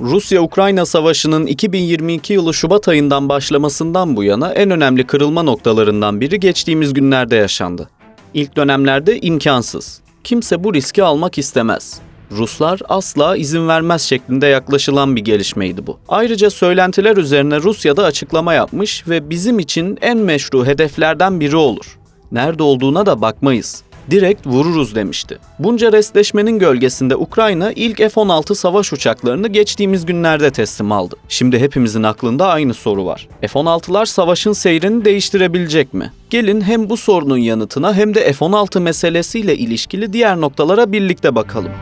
Rusya-Ukrayna Savaşı'nın 2022 yılı Şubat ayından başlamasından bu yana en önemli kırılma noktalarından biri geçtiğimiz günlerde yaşandı. İlk dönemlerde imkansız. Kimse bu riski almak istemez. Ruslar asla izin vermez şeklinde yaklaşılan bir gelişmeydi bu. Ayrıca söylentiler üzerine Rusya da açıklama yapmış ve bizim için en meşru hedeflerden biri olur. Nerede olduğuna da bakmayız. Direkt vururuz demişti. Bunca restleşmenin gölgesinde Ukrayna ilk F-16 savaş uçaklarını geçtiğimiz günlerde teslim aldı. Şimdi hepimizin aklında aynı soru var. F-16'lar savaşın seyrini değiştirebilecek mi? Gelin hem bu sorunun yanıtına hem de F-16 meselesiyle ilişkili diğer noktalara birlikte bakalım.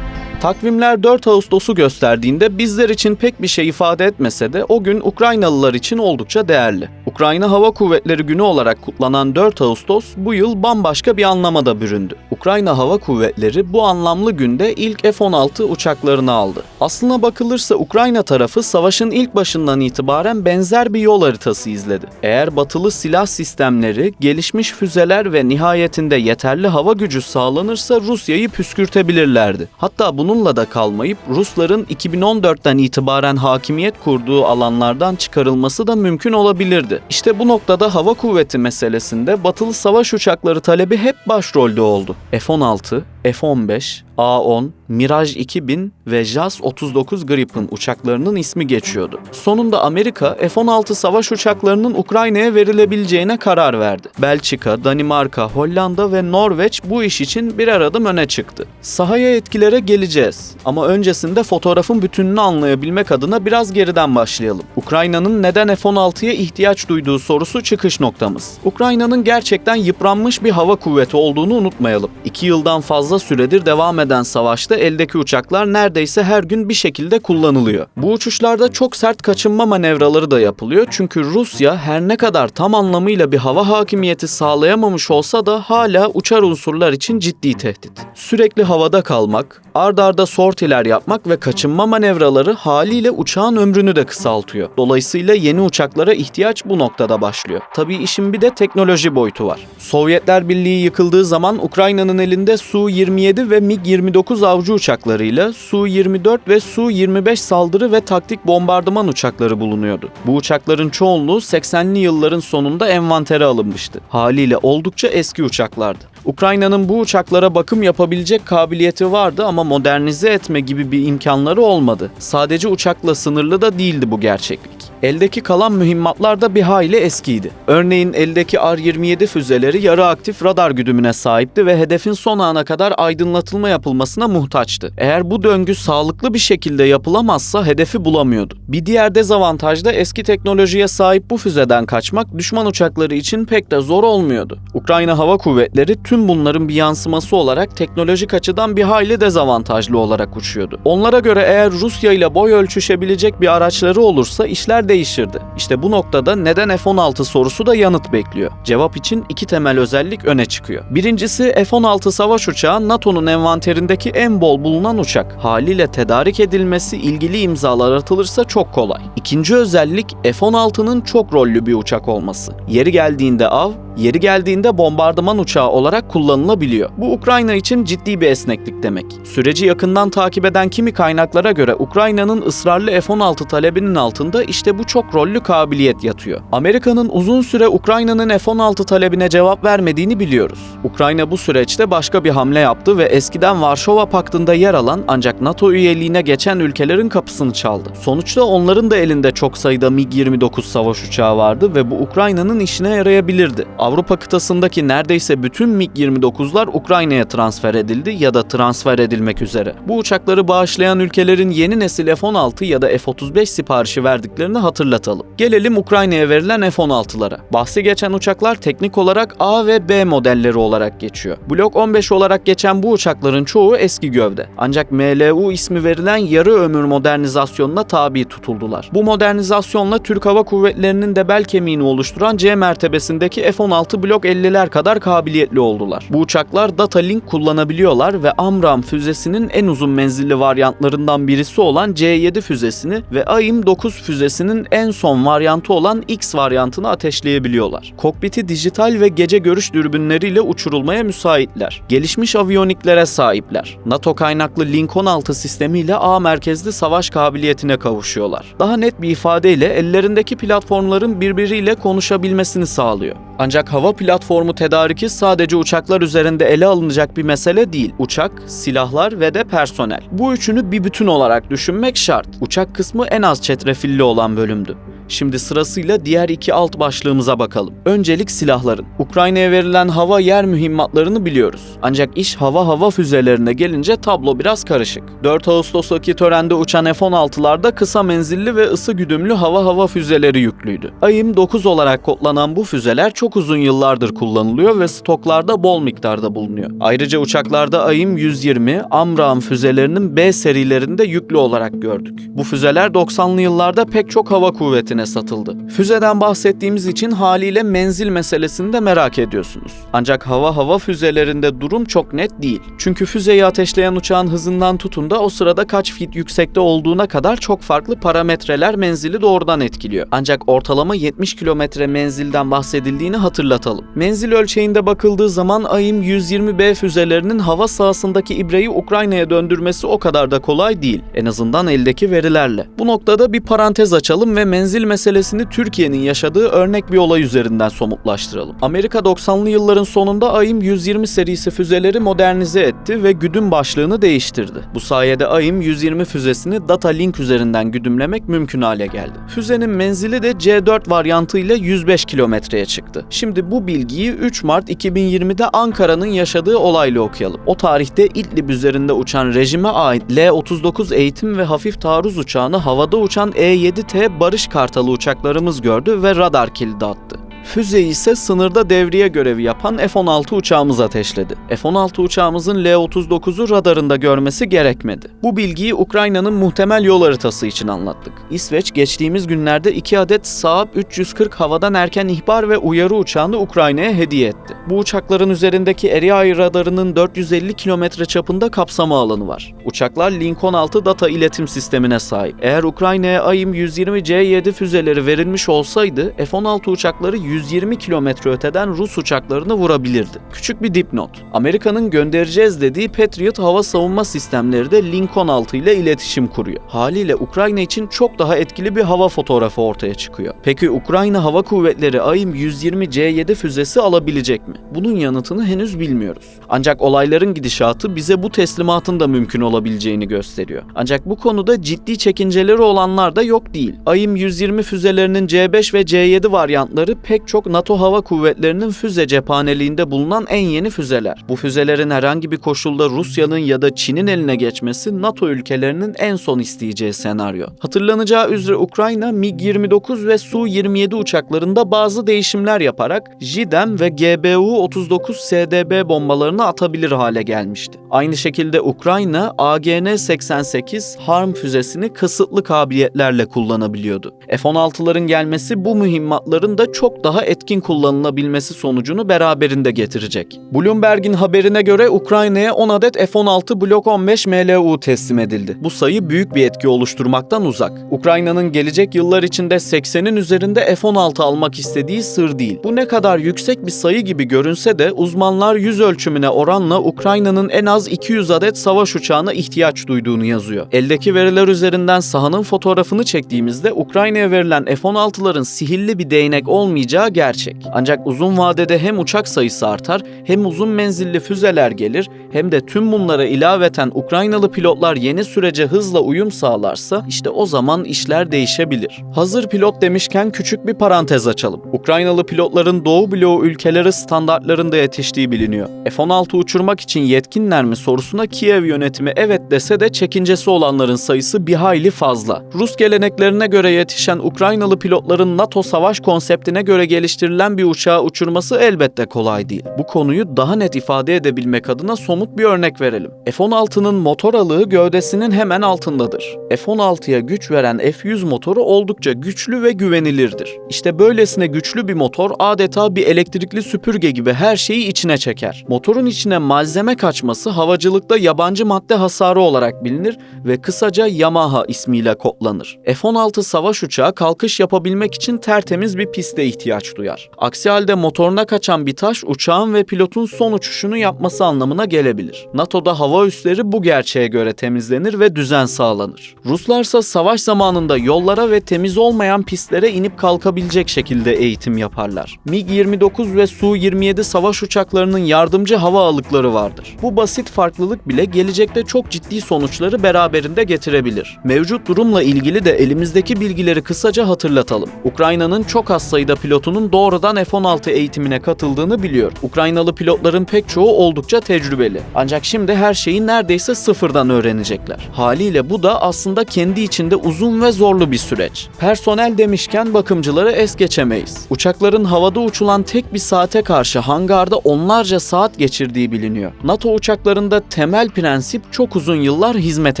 Takvimler 4 Ağustos'u gösterdiğinde bizler için pek bir şey ifade etmese de o gün Ukraynalılar için oldukça değerli. Ukrayna Hava Kuvvetleri Günü olarak kutlanan 4 Ağustos bu yıl bambaşka bir anlama da büründü. Ukrayna Hava Kuvvetleri bu anlamlı günde ilk F-16 uçaklarını aldı. Aslına bakılırsa Ukrayna tarafı savaşın ilk başından itibaren benzer bir yol haritası izledi. Eğer batılı silah sistemleri, gelişmiş füzeler ve nihayetinde yeterli hava gücü sağlanırsa Rusya'yı püskürtebilirlerdi. Hatta bununla da kalmayıp Rusların 2014'ten itibaren hakimiyet kurduğu alanlardan çıkarılması da mümkün olabilirdi. İşte bu noktada hava kuvveti meselesinde batılı savaş uçakları talebi hep başrolde oldu. F-16, F-15, A-10, Mirage 2000 ve JAS-39 Gripen uçaklarının ismi geçiyordu. Sonunda Amerika, F-16 savaş uçaklarının Ukrayna'ya verilebileceğine karar verdi. Belçika, Danimarka, Hollanda ve Norveç bu iş için birer adım öne çıktı. Sahaya etkilere geleceğiz ama öncesinde fotoğrafın bütününü anlayabilmek adına biraz geriden başlayalım. Ukrayna'nın neden F-16'ya ihtiyaç duyduğu sorusu çıkış noktamız. Ukrayna'nın gerçekten yıpranmış bir hava kuvveti olduğunu unutmayalım. 2 yıldan fazla süredir devam eden savaşta eldeki uçaklar neredeyse her gün bir şekilde kullanılıyor. Bu uçuşlarda çok sert kaçınma manevraları da yapılıyor çünkü Rusya her ne kadar tam anlamıyla bir hava hakimiyeti sağlayamamış olsa da hala uçar unsurlar için ciddi tehdit. Sürekli havada kalmak, ard arda sortiler yapmak ve kaçınma manevraları haliyle uçağın ömrünü de kısaltıyor. Dolayısıyla yeni uçaklara ihtiyaç bu noktada başlıyor. Tabii işin bir de teknoloji boyutu var. Sovyetler Birliği yıkıldığı zaman Ukrayna'nın elinde Su-27 ve MiG-29 avcı uçaklarıyla Su-24 ve Su-25 saldırı ve taktik bombardıman uçakları bulunuyordu. Bu uçakların çoğunluğu 80'li yılların sonunda envantere alınmıştı. Haliyle oldukça eski uçaklardı. Ukrayna'nın bu uçaklara bakım yapabilecek kabiliyeti vardı ama modernize etme gibi bir imkanları olmadı. Sadece uçakla sınırlı da değildi bu gerçeklik. Eldeki kalan mühimmatlar da bir hayli eskiydi. Örneğin eldeki R-27 füzeleri yarı aktif radar güdümüne sahipti ve hedefin son ana kadar aydınlatılma yapılmasına muhtaçtı. Eğer bu döngü sağlıklı bir şekilde yapılamazsa hedefi bulamıyordu. Bir diğer dezavantaj da eski teknolojiye sahip bu füzeden kaçmak düşman uçakları için pek de zor olmuyordu. Ukrayna Hava Kuvvetleri tüm bunların bir yansıması olarak teknolojik açıdan bir hayli dezavantajlı olarak uçuyordu. Onlara göre eğer Rusya ile boy ölçüşebilecek bir araçları olursa işler değişirdi. İşte bu noktada neden F-16 sorusu da yanıt bekliyor. Cevap için 2 temel özellik öne çıkıyor. Birincisi F-16 savaş uçağı NATO'nun envanterindeki en bol bulunan uçak. Haliyle tedarik edilmesi ilgili imzalar atılırsa çok kolay. İkinci özellik F-16'nın çok rollü bir uçak olması. Yeri geldiğinde av, yeri geldiğinde bombardıman uçağı olarak kullanılabiliyor. Bu Ukrayna için ciddi bir esneklik demek. Süreci yakından takip eden kimi kaynaklara göre Ukrayna'nın ısrarlı F-16 talebinin altında işte bu çok rollü kabiliyet yatıyor. Amerika'nın uzun süre Ukrayna'nın F-16 talebine cevap vermediğini biliyoruz. Ukrayna bu süreçte başka bir hamle yaptı ve eskiden Varşova Paktı'nda yer alan ancak NATO üyeliğine geçen ülkelerin kapısını çaldı. Sonuçta onların da elinde çok sayıda MiG-29 savaş uçağı vardı ve bu Ukrayna'nın işine yarayabilirdi. Avrupa kıtasındaki neredeyse bütün MiG-29'lar Ukrayna'ya transfer edildi ya da transfer edilmek üzere. Bu uçakları bağışlayan ülkelerin yeni nesil F-16 ya da F-35 siparişi verdiklerini hatırlatalım. Gelelim Ukrayna'ya verilen F-16'lara. Bahsi geçen uçaklar teknik olarak A ve B modelleri olarak geçiyor. Blok 15 olarak geçen bu uçakların çoğu eski gövde. Ancak MLU ismi verilen yarı ömür modernizasyonuna tabi tutuldular. Bu modernizasyonla Türk Hava Kuvvetleri'nin de bel kemiğini oluşturan C mertebesindeki F-16 Blok 50'ler kadar kabiliyetli oldular. Bu uçaklar data link kullanabiliyorlar ve AMRAAM füzesinin en uzun menzilli varyantlarından birisi olan C-7 füzesini ve AIM-9 füzesinin füzelerinin en son varyantı olan X varyantını ateşleyebiliyorlar. Kokpiti dijital ve gece görüş dürbünleriyle uçurulmaya müsaitler. Gelişmiş aviyoniklere sahipler. NATO kaynaklı Lincoln 6 sistemiyle A merkezli savaş kabiliyetine kavuşuyorlar. Daha net bir ifadeyle ellerindeki platformların birbiriyle konuşabilmesini sağlıyor. Ancak hava platformu tedariki sadece uçaklar üzerinde ele alınacak bir mesele değil. Uçak, silahlar ve de personel. Bu üçünü bir bütün olarak düşünmek şart. Uçak kısmı en az çetrefilli olan bölümdü. Şimdi sırasıyla diğer iki alt başlığımıza bakalım. Öncelik silahların. Ukrayna'ya verilen hava yer mühimmatlarını biliyoruz. Ancak iş hava füzelerine gelince tablo biraz karışık. 4 Ağustos'taki törende uçan F-16'larda kısa menzilli ve ısı güdümlü hava füzeleri yüklüydü. AIM-9 olarak kodlanan bu füzeler çok uzun yıllardır kullanılıyor ve stoklarda bol miktarda bulunuyor. Ayrıca uçaklarda AIM-120, AMRAAM füzelerinin B serilerinde yüklü olarak gördük. Bu füzeler 90'lı yıllarda pek çok hava kuvvetine satıldı. Füzeden bahsettiğimiz için haliyle menzil meselesini de merak ediyorsunuz. Ancak hava füzelerinde durum çok net değil. Çünkü füzeyi ateşleyen uçağın hızından tutun da o sırada kaç fit yüksekte olduğuna kadar çok farklı parametreler menzili doğrudan etkiliyor. Ancak ortalama 70 kilometre menzilden bahsedildiğini hatırlatalım. Menzil ölçeğinde bakıldığı zaman AIM-120B füzelerinin hava sahasındaki ibreyi Ukrayna'ya döndürmesi o kadar da kolay değil. En azından eldeki verilerle. Bu noktada bir parantez açalım ve menzil meselesini Türkiye'nin yaşadığı örnek bir olay üzerinden somutlaştıralım. Amerika 90'lı yılların sonunda AIM-120 serisi füzeleri modernize etti ve güdüm başlığını değiştirdi. Bu sayede AIM-120 füzesini data link üzerinden güdümlemek mümkün hale geldi. Füzenin menzili de C4 varyantı ile 105 kilometreye çıktı. Şimdi bu bilgiyi 3 Mart 2020'de Ankara'nın yaşadığı olayla okuyalım. O tarihte İdlib üzerinde uçan rejime ait L-39 eğitim ve hafif taarruz uçağını havada uçan E-7T Barış Kartalı uçaklarımız gördü ve radar kilidi attı. Füzeyi ise sınırda devriye görevi yapan F-16 uçağımız ateşledi. F-16 uçağımızın L-39'u radarında görmesi gerekmedi. Bu bilgiyi Ukrayna'nın muhtemel yol haritası için anlattık. İsveç geçtiğimiz günlerde 2 adet Saab 340 havadan erken ihbar ve uyarı uçağını Ukrayna'ya hediye etti. Bu uçakların üzerindeki Area radarının 450 kilometre çapında kapsama alanı var. Uçaklar Lincoln 6 data iletim sistemine sahip. Eğer Ukrayna'ya AIM-120C7 füzeleri verilmiş olsaydı F-16 uçakları 120 kilometre öteden Rus uçaklarını vurabilirdi. Küçük bir dipnot. Amerika'nın göndereceğiz dediği Patriot hava savunma sistemleri de Lincoln 6 ile iletişim kuruyor. Haliyle Ukrayna için çok daha etkili bir hava fotoğrafı ortaya çıkıyor. Peki Ukrayna Hava Kuvvetleri AIM-120C7 füzesi alabilecek mi? Bunun yanıtını henüz bilmiyoruz. Ancak olayların gidişatı bize bu teslimatın da mümkün olabileceğini gösteriyor. Ancak bu konuda ciddi çekinceleri olanlar da yok değil. AIM-120 füzelerinin C5 ve C7 varyantları pek çok NATO Hava Kuvvetleri'nin füze cephaneliğinde bulunan en yeni füzeler. Bu füzelerin herhangi bir koşulda Rusya'nın ya da Çin'in eline geçmesi NATO ülkelerinin en son isteyeceği senaryo. Hatırlanacağı üzere Ukrayna MiG-29 ve Su-27 uçaklarında bazı değişimler yaparak JIDEM ve GBU-39 bombalarını atabilir hale gelmişti. Aynı şekilde Ukrayna AGN-88 HARM füzesini kısıtlı kabiliyetlerle kullanabiliyordu. F-16'ların gelmesi bu mühimmatların da çok daha etkin kullanılabilmesi sonucunu beraberinde getirecek. Bloomberg'in haberine göre Ukrayna'ya 10 adet F-16 Block 15 MLU teslim edildi. Bu sayı büyük bir etki oluşturmaktan uzak. Ukrayna'nın gelecek yıllar içinde 80'in üzerinde F-16 almak istediği sır değil. Bu ne kadar yüksek bir sayı gibi görünse de uzmanlar yüz ölçümüne oranla Ukrayna'nın en az 200 adet savaş uçağına ihtiyaç duyduğunu yazıyor. Eldeki veriler üzerinden sahanın fotoğrafını çektiğimizde Ukrayna'ya verilen F-16'ların sihirli bir değnek olmayacağı gerçek. Ancak uzun vadede hem uçak sayısı artar, hem uzun menzilli füzeler gelir, hem de tüm bunlara ilaveten Ukraynalı pilotlar yeni sürece hızla uyum sağlarsa işte o zaman işler değişebilir. Hazır pilot demişken küçük bir parantez açalım. Ukraynalı pilotların Doğu bloğu ülkeleri standartlarında yetiştiği biliniyor. F-16 uçurmak için yetkinler mi sorusuna Kiev yönetimi evet dese de çekincesi olanların sayısı bir hayli fazla. Rus geleneklerine göre yetişen Ukraynalı pilotların NATO savaş konseptine göre geliştirilen bir uçağı uçurması elbette kolay değil. Bu konuyu daha net ifade edebilmek adına somut bir örnek verelim. F-16'nın motor alığı gövdesinin hemen altındadır. F-16'ya güç veren F-100 motoru oldukça güçlü ve güvenilirdir. İşte böylesine güçlü bir motor adeta bir elektrikli süpürge gibi her şeyi içine çeker. Motorun içine malzeme kaçması havacılıkta yabancı madde hasarı olarak bilinir ve kısaca Yamaha ismiyle kodlanır. F-16 savaş uçağı kalkış yapabilmek için tertemiz bir piste ihtiyaç duyar. Aksi halde motoruna kaçan bir taş uçağın ve pilotun son uçuşunu yapması anlamına gelebilir. NATO'da hava üsleri bu gerçeğe göre temizlenir ve düzen sağlanır. Ruslarsa savaş zamanında yollara ve temiz olmayan pistlere inip kalkabilecek şekilde eğitim yaparlar. MiG-29 ve Su-27 savaş uçaklarının yardımcı hava alıkları vardır. Bu basit farklılık bile gelecekte çok ciddi sonuçları beraberinde getirebilir. Mevcut durumla ilgili de elimizdeki bilgileri kısaca hatırlatalım. Ukrayna'nın çok az sayıda pilotunun doğrudan F-16 eğitimine katıldığını biliyor. Ukraynalı pilotların pek çoğu oldukça tecrübeli. Ancak şimdi her şeyi neredeyse sıfırdan öğrenecekler. Haliyle bu da aslında kendi içinde uzun ve zorlu bir süreç. Personel demişken bakımcıları es geçemeyiz. Uçakların havada uçulan tek bir saate karşı hangarda onlarca saat geçirdiği biliniyor. NATO uçaklarında temel prensip çok uzun yıllar hizmet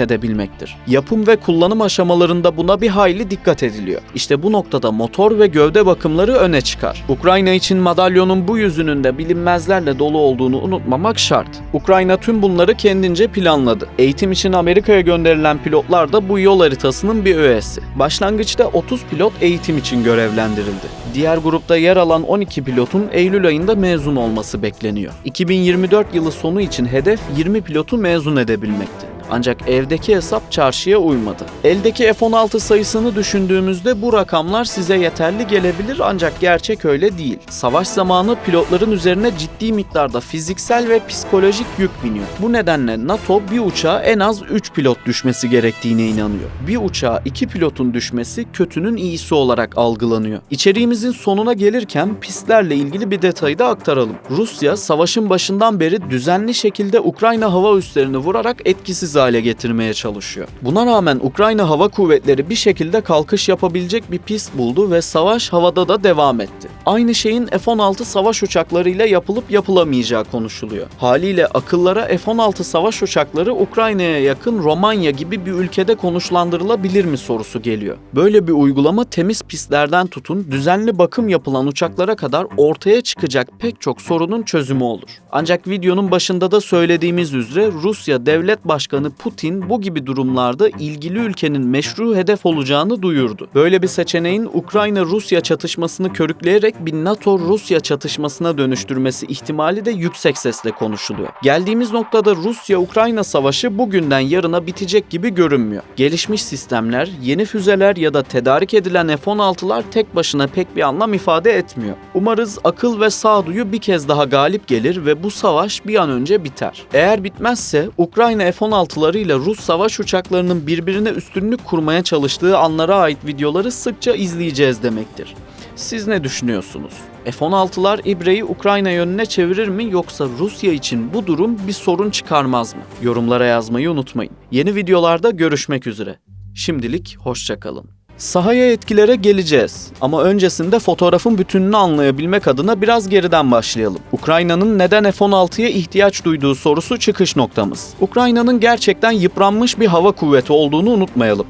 edebilmektir. Yapım ve kullanım aşamalarında buna bir hayli dikkat ediliyor. İşte bu noktada motor ve gövde bakımları öne çıkar. Ukrayna için madalyonun bu yüzünün de bilinmezlerle dolu olduğunu unutmamak şart. Ukrayna tüm bunları kendince planladı. Eğitim için Amerika'ya gönderilen pilotlar da bu yol haritasının bir öğesi. Başlangıçta 30 pilot eğitim için görevlendirildi. Diğer grupta yer alan 12 pilotun Eylül ayında mezun olması bekleniyor. 2024 yılı sonu için hedef 20 pilotu mezun edebilmekti. Ancak evdeki hesap çarşıya uymadı. Eldeki F-16 sayısını düşündüğümüzde bu rakamlar size yeterli gelebilir ancak gerçek öyle değil. Savaş zamanı pilotların üzerine ciddi miktarda fiziksel ve psikolojik yük biniyor. Bu nedenle NATO bir uçağa en az 3 pilot düşmesi gerektiğine inanıyor. Bir uçağa 2 pilotun düşmesi kötünün iyisi olarak algılanıyor. İçeriğimizin sonuna gelirken pistlerle ilgili bir detayı da aktaralım. Rusya savaşın başından beri düzenli şekilde Ukrayna hava üslerini vurarak etkisiz hale getirmeye çalışıyor. Buna rağmen Ukrayna Hava Kuvvetleri bir şekilde kalkış yapabilecek bir pist buldu ve savaş havada da devam etti. Aynı şeyin F-16 savaş uçaklarıyla yapılıp yapılamayacağı konuşuluyor. Haliyle akıllara F-16 savaş uçakları Ukrayna'ya yakın Romanya gibi bir ülkede konuşlandırılabilir mi sorusu geliyor. Böyle bir uygulama temiz pistlerden tutun düzenli bakım yapılan uçaklara kadar ortaya çıkacak pek çok sorunun çözümü olur. Ancak videonun başında da söylediğimiz üzere Rusya Devlet Başkanı Putin bu gibi durumlarda ilgili ülkenin meşru hedef olacağını duyurdu. Böyle bir seçeneğin Ukrayna-Rusya çatışmasını körükleyerek bir NATO-Rusya çatışmasına dönüştürmesi ihtimali de yüksek sesle konuşuluyor. Geldiğimiz noktada Rusya-Ukrayna savaşı bugünden yarına bitecek gibi görünmüyor. Gelişmiş sistemler, yeni füzeler ya da tedarik edilen F-16'lar tek başına pek bir anlam ifade etmiyor. Umarız akıl ve sağduyu bir kez daha galip gelir ve bu savaş bir an önce biter. Eğer bitmezse Ukrayna F-16'larıyla Rus savaş uçaklarının birbirine üstünlük kurmaya çalıştığı anlara ait videoları sıkça izleyeceğiz demektir. Siz ne düşünüyorsunuz? F-16'lar ibreyi Ukrayna yönüne çevirir mi yoksa Rusya için bu durum bir sorun çıkarmaz mı? Yorumlara yazmayı unutmayın. Yeni videolarda görüşmek üzere. Şimdilik hoşça kalın. Sahaya etkilere geleceğiz ama öncesinde fotoğrafın bütününü anlayabilmek adına biraz geriden başlayalım. Ukrayna'nın neden F-16'ya ihtiyaç duyduğu sorusu çıkış noktamız. Ukrayna'nın gerçekten yıpranmış bir hava kuvveti olduğunu unutmayalım.